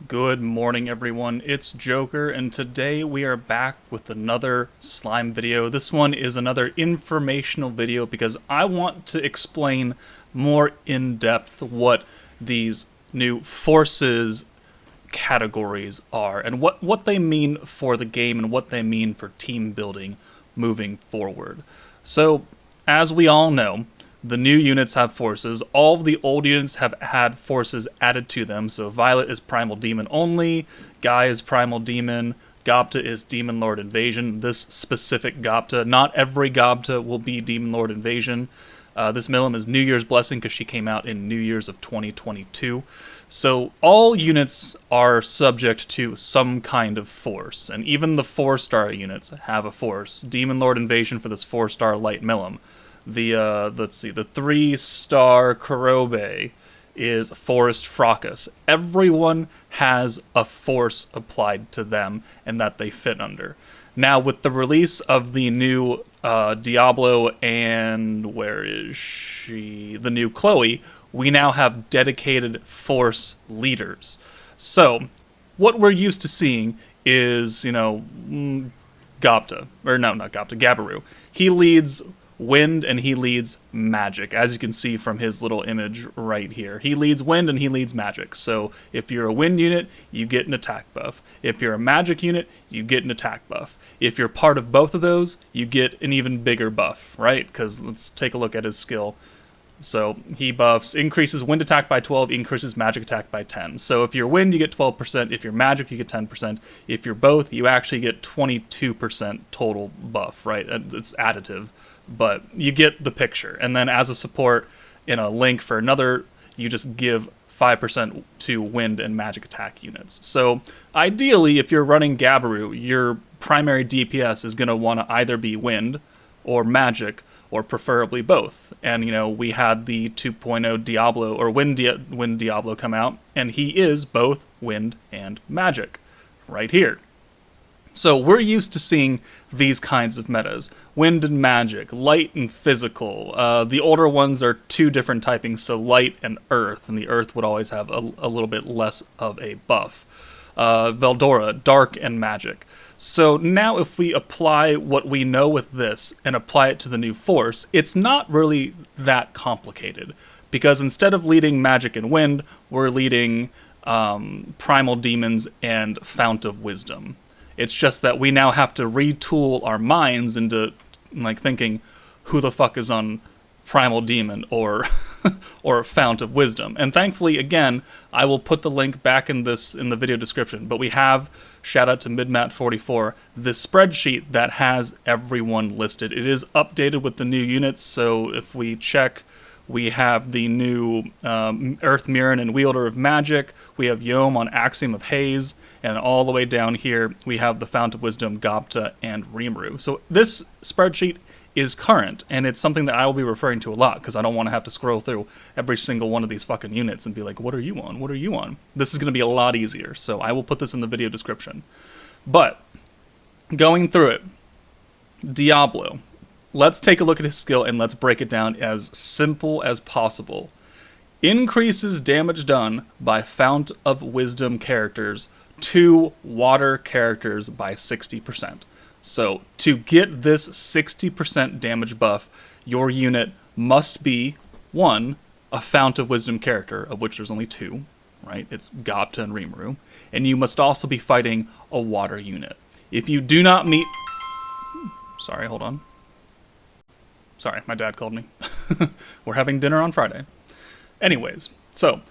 Good morning, everyone. It's Joker, and today we are back with another slime video. This one is another informational video because I want to explain more in depth what these new forces categories are and what they mean for the game and what they mean for team building moving forward. So, as we all know, the new units have forces. All of the old units have had forces added to them. So Violet is Primal Demon only, Guy is Primal Demon, Gobta is Demon Lord Invasion. This specific Gobta, not every Gobta will be Demon Lord Invasion. This Milim is New Year's Blessing because she came out in New Year's of 2022. So all units are subject to some kind of force, and even the 4-star units have a force. Demon Lord Invasion for this 4-star Light Milim. The 3-star Kurobe is Forest Fracas. Everyone has a force applied to them and that they fit under. Now, with the release of the new Diablo and where is she? The new Chloe, we now have dedicated force leaders. So, what we're used to seeing is, Gobta. Or no, not Gobta, Gabiru. He leads wind and he leads magic, as you can see from his little image right here. He leads wind and he leads magic. So if you're a wind unit, you get an attack buff. If you're a magic unit, you get an attack buff. If you're part of both of those, you get an even bigger buff, right? Because let's take a look at his skill. So he buffs, increases wind attack by 12, increases magic attack by 10. So if you're wind, you get 12%. If you're magic, you get 10%. If you're both, you actually get 22% total buff, right? It's additive, but you get the picture. And then as a support in a link for another, you just give 5% to wind and magic attack units. So ideally, if you're running Gabiru, your primary DPS is going to want to either be wind or magic, or preferably both. And, we had the 2.0 Diablo, or Wind Diablo come out, and he is both wind and magic, right here. So we're used to seeing these kinds of metas. Wind and magic, light and physical. The older ones are two different typings, so light and earth, and the earth would always have a little bit less of a buff. Veldora, dark and magic. So now if we apply what we know with this and apply it to the new force, it's not really that complicated. Because instead of leading magic and wind, we're leading primal demons and fount of wisdom. It's just that we now have to retool our minds into thinking, who the fuck is on primal demon or or fount of wisdom. And thankfully, again, I will put the link back in the video description, but we have, shout out to midmat44, this spreadsheet that has everyone listed. It is updated with the new units, so if we check, we have the new Earth Mirren and Wielder of Magic, we have Yom on Axiom of Haze, and all the way down here we have the Fount of Wisdom, Gobta, and Rimuru. So this spreadsheet is current, and it's something that I will be referring to a lot, because I don't want to have to scroll through every single one of these fucking units and be like, what are you on? What are you on? This is going to be a lot easier, so I will put this in the video description. But, going through it, Diablo. Let's take a look at his skill, and let's break it down as simple as possible. Increases damage done by Fount of Wisdom characters to water characters by 60%. So, to get this 60% damage buff, your unit must be, 1, a Fount of Wisdom character, of which there's only 2, right? It's Gobta and Rimuru. And you must also be fighting a water unit. If you do not meet... Sorry, hold on. Sorry, my dad called me. We're having dinner on Friday. Anyways, so,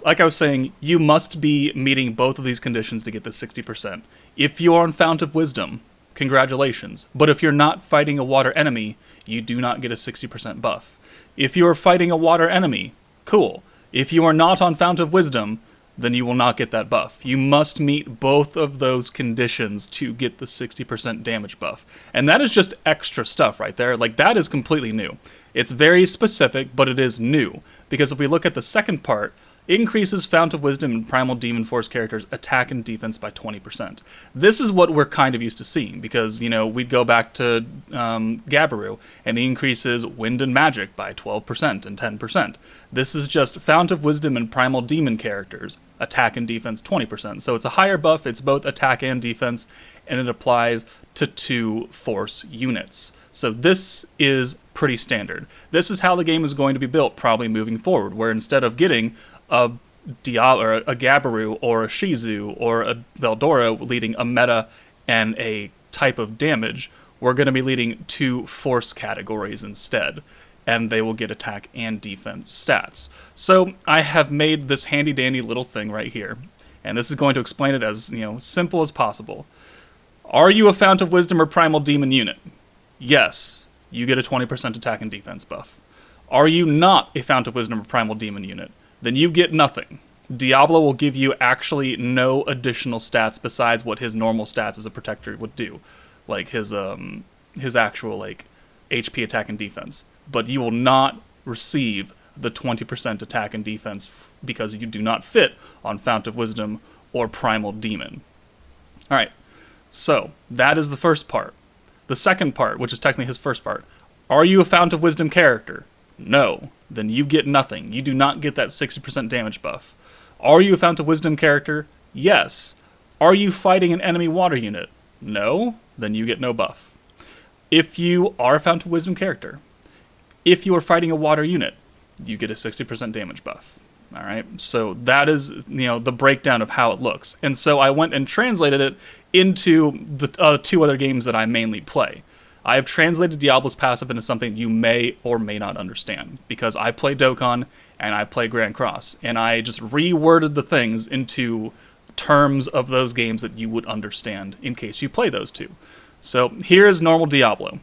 like I was saying, you must be meeting both of these conditions to get the 60%. If you're on Fount of Wisdom, congratulations. But if you're not fighting a water enemy, you do not get a 60% buff. If you are fighting a water enemy, cool. If you are not on Fount of Wisdom, then you will not get that buff. You must meet both of those conditions to get the 60% damage buff. And that is just extra stuff right there. That is completely new. It's very specific, but it is new. Because if we look at the second part, increases Fount of Wisdom and Primal Demon Force characters' attack and defense by 20%. This is what we're kind of used to seeing, because, we'd go back to Gabiru, and he increases Wind and Magic by 12% and 10%. This is just Fount of Wisdom and Primal Demon characters, attack and defense 20%. So it's a higher buff, it's both attack and defense, and it applies to 2 force units. So this is pretty standard. This is how the game is going to be built probably moving forward, where instead of getting a Gabiru or a Shizu or a Veldora leading a meta and a type of damage, we're going to be leading 2 force categories instead, and they will get attack and defense stats. So I have made this handy dandy little thing right here, and this is going to explain it as simple as possible. Are you a Fount of Wisdom or Primal Demon unit? Yes, you get a 20% attack and defense buff. Are you not a Fount of Wisdom or Primal Demon unit? Then you get nothing. Diablo will give you actually no additional stats besides what his normal stats as a protector would do, like his actual HP attack and defense. But you will not receive the 20% attack and defense because you do not fit on Fount of Wisdom or Primal Demon. All right, so that is the first part. The second part, which is technically his first part, are you a Fount of Wisdom character? No. Then you get nothing. You do not get that 60% damage buff. Are you a Fount of Wisdom character? Yes. Are you fighting an enemy water unit? No. Then you get no buff. If you are a Fount of Wisdom character, if you are fighting a water unit, you get a 60% damage buff. All right, so that is the breakdown of how it looks. And so I went and translated it into the 2 other games that I mainly play. I have translated Diablo's passive into something you may or may not understand, because I play Dokkan and I play Grand Cross, and I just reworded the things into terms of those games that you would understand in case you play those 2. So here is normal Diablo.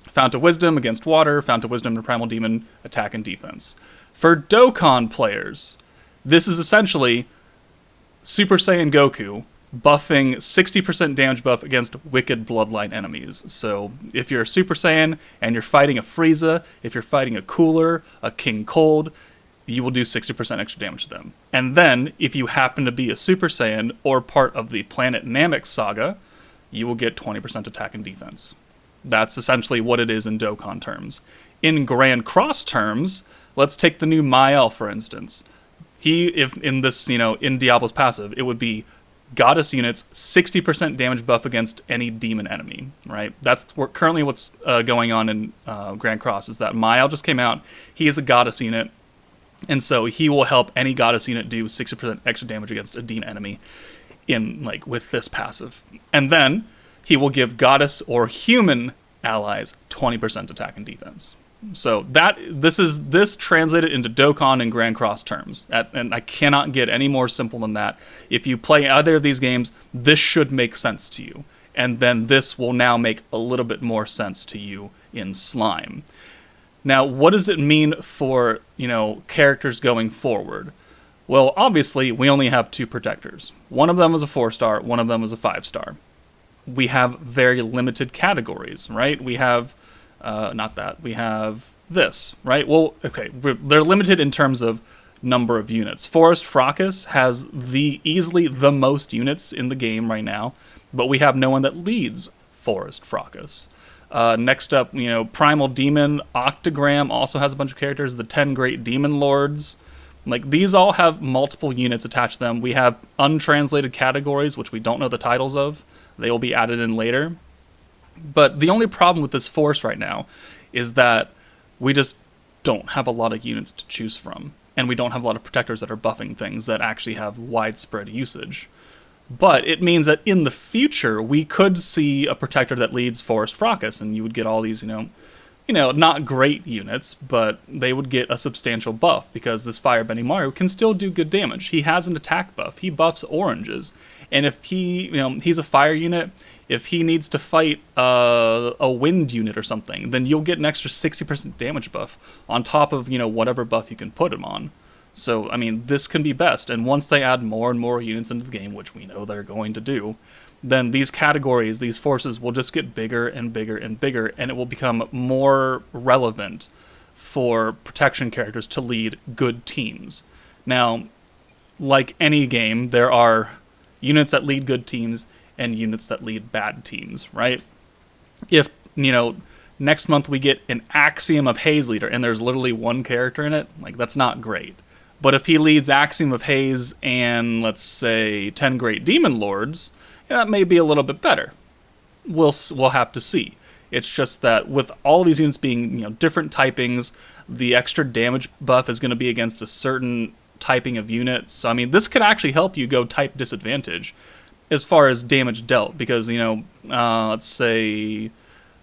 Fount of Wisdom against water, Fount of Wisdom and Primal Demon, attack and defense. For Dokkan players, this is essentially Super Saiyan Goku buffing 60% damage buff against Wicked Bloodline enemies. So if you're a Super Saiyan and you're fighting a Frieza, if you're fighting a Cooler, a King Cold, you will do 60% extra damage to them. And then, if you happen to be a Super Saiyan or part of the Planet Namek saga, you will get 20% attack and defense. That's essentially what it is in Dokkan terms. In Grand Cross terms, let's take the new Mael, for instance. If in this, in Diablo's passive, it would be Goddess units, 60% damage buff against any demon enemy, right? That's currently what's going on in Grand Cross, is that Mael just came out. He is a Goddess unit, and so he will help any Goddess unit do 60% extra damage against a demon enemy with this passive. And then he will give Goddess or human allies 20% attack and defense. So this translated into Dokkan and Grand Cross terms, and I cannot get any more simple than that. If you play either of these games, this should make sense to you, and then this will now make a little bit more sense to you in Slime. Now, what does it mean for characters going forward? Well, obviously, we only have 2 protectors. One of them is a 4-star, one of them is a 5-star. We have very limited categories, right? We have we have this, right? Well, okay, they're limited in terms of number of units. Forest Fracas has easily the most units in the game right now, but we have no one that leads Forest Fracas. Next up, Primal Demon, Octogram also has a bunch of characters. The 10 Great Demon Lords, these all have multiple units attached to them. We have untranslated categories, which we don't know the titles of. They will be added in later. But the only problem with this force right now is that we just don't have a lot of units to choose from, and we don't have a lot of protectors that are buffing things that actually have widespread usage. But it means that in the future, we could see a protector that leads Forest Fracas, and you would get all these, not great units, but they would get a substantial buff, because this Firebending Mario can still do good damage. He has an attack buff. He buffs oranges. And if he's a fire unit, if he needs to fight a wind unit or something, then you'll get an extra 60% damage buff on top of, whatever buff you can put him on. So, this can be best. And once they add more and more units into the game, which we know they're going to do, then these categories, these forces will just get bigger and bigger and bigger, and it will become more relevant for protection characters to lead good teams. Now, like any game, there are units that lead good teams and units that lead bad teams, right? If, next month we get an Axiom of Haze leader and there's literally one character in it, like, that's not great. But if he leads Axiom of Haze and, let's say, 10 Great Demon Lords, that may be a little bit better. We'll have to see. It's just that with all of these units being, different typings, the extra damage buff is going to be against a certain typing of unit. So, I mean, this could actually help you go type disadvantage as far as damage dealt, because, let's say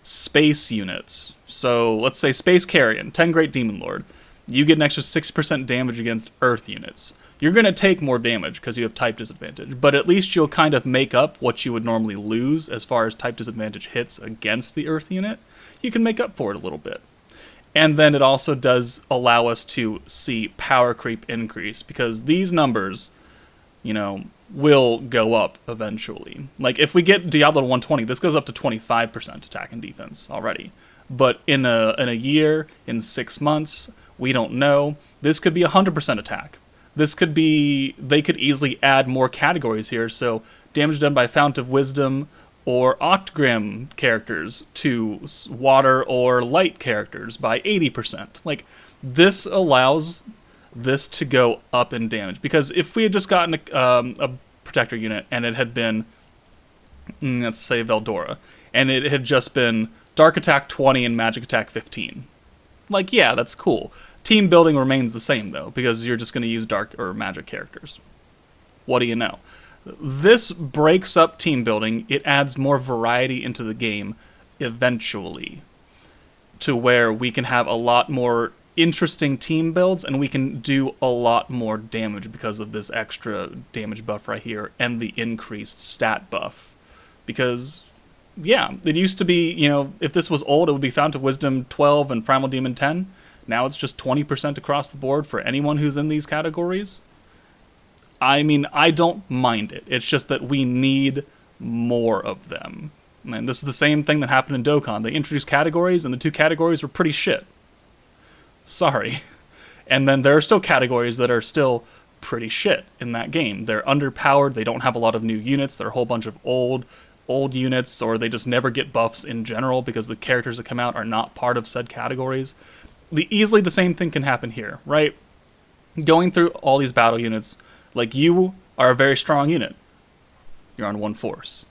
space units. So, let's say Space Carrion, 10 Great Demon Lord. You get an extra 6% damage against Earth units. You're going to take more damage because you have type disadvantage, but at least you'll kind of make up what you would normally lose as far as type disadvantage hits against the Earth unit. You can make up for it a little bit. And then it also does allow us to see power creep increase, because these numbers, will go up eventually. Like, if we get Diablo to 120, this goes up to 25% attack and defense already. But in a year, in 6 months, we don't know. This could be 100% attack. This could be, they could easily add more categories here, so damage done by Fount of Wisdom or Octagram characters to water or light characters by 80%. Like, this allows this to go up in damage, because if we had just gotten a protector unit and it had been, let's say Veldora, and it had just been Dark Attack 20 and Magic Attack 15, like, yeah, that's cool. Team building remains the same, though, because you're just going to use dark or magic characters. What do you know? This breaks up team building. It adds more variety into the game eventually, to where we can have a lot more interesting team builds and we can do a lot more damage because of this extra damage buff right here and the increased stat buff. Because, yeah, it used to be, if this was old, it would be Fount of Wisdom 12 and Primal Demon 10. Now it's just 20% across the board for anyone who's in these categories. I mean, I don't mind it. It's just that we need more of them. And this is the same thing that happened in Dokkan. They introduced categories, and the 2 categories were pretty shit. Sorry. And then there are still categories that are still pretty shit in that game. They're underpowered, they don't have a lot of new units, they're a whole bunch of old units, or they just never get buffs in general because the characters that come out are not part of said categories. Easily the same thing can happen here, right? Going through all these battle units, like, you are a very strong unit. You're on 1 force.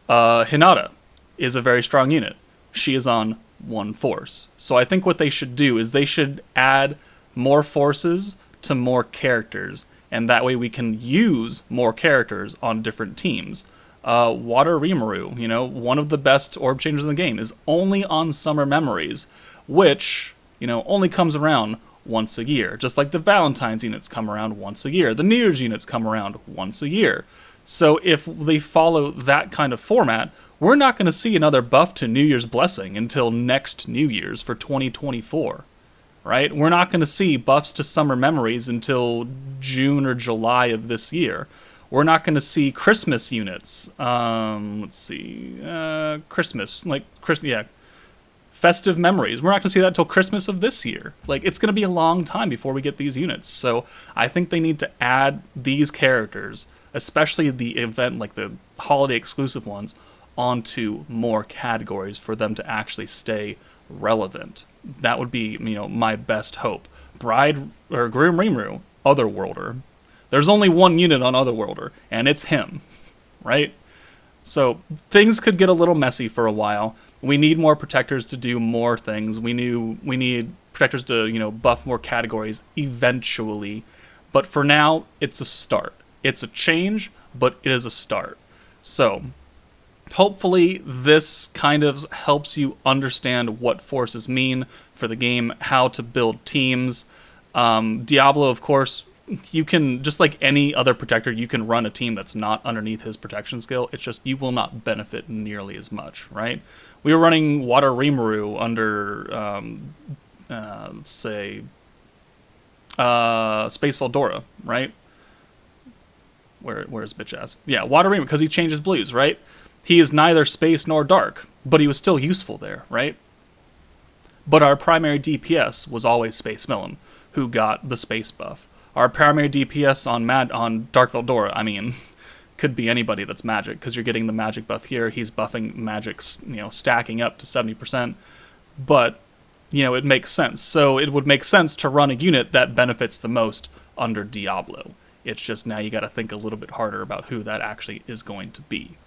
Hinata is a very strong unit. She is on 1 force. So I think what they should do is they should add more forces to more characters, and that way we can use more characters on different teams. Water Rimuru, one of the best orb changers in the game, is only on Summer Memories, which, only comes around once a year. Just like the Valentine's units come around once a year. The New Year's units come around once a year. So if they follow that kind of format, we're not going to see another buff to New Year's Blessing until next New Year's for 2024. Right? We're not going to see buffs to Summer Memories until June or July of this year. We're not going to see Christmas units. Christmas. Festive Memories. We're not going to see that until Christmas of this year. Like, it's going to be a long time before we get these units. So I think they need to add these characters, especially the event, like the holiday exclusive ones, onto more categories for them to actually stay relevant. That would be, my best hope. Grim Rimuru, Otherworlder. There's only one unit on Otherworlder, and it's him, right? So things could get a little messy for a while. We need more protectors to do more things. We need protectors to, buff more categories eventually. But for now, it's a start. It's a change, but it is a start. So hopefully this kind of helps you understand what forces mean for the game, how to build teams. Diablo, of course, you can, just like any other protector, you can run a team that's not underneath his protection skill. It's just you will not benefit nearly as much, right? We were running Water Rimuru under, let's say, Space Veldora, right? Where's bitch ass? Yeah, Water Rimuru, because he changes blues, right? He is neither space nor dark, but he was still useful there, right? But our primary DPS was always Space Millum, who got the space buff. our primary DPS on Dark Veldora, I mean, could be anybody that's magic, because you're getting the magic buff here. He's buffing magic, stacking up to 70%. But, it makes sense. So it would make sense to run a unit that benefits the most under Diablo. It's just now you got to think a little bit harder about who that actually is going to be.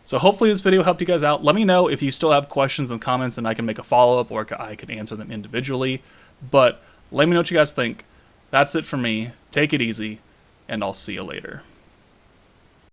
So hopefully this video helped you guys out. Let me know if you still have questions in the comments, and I can make a follow-up, or I can answer them individually. But let me know what you guys think. That's it for me. Take it easy, and I'll see you later.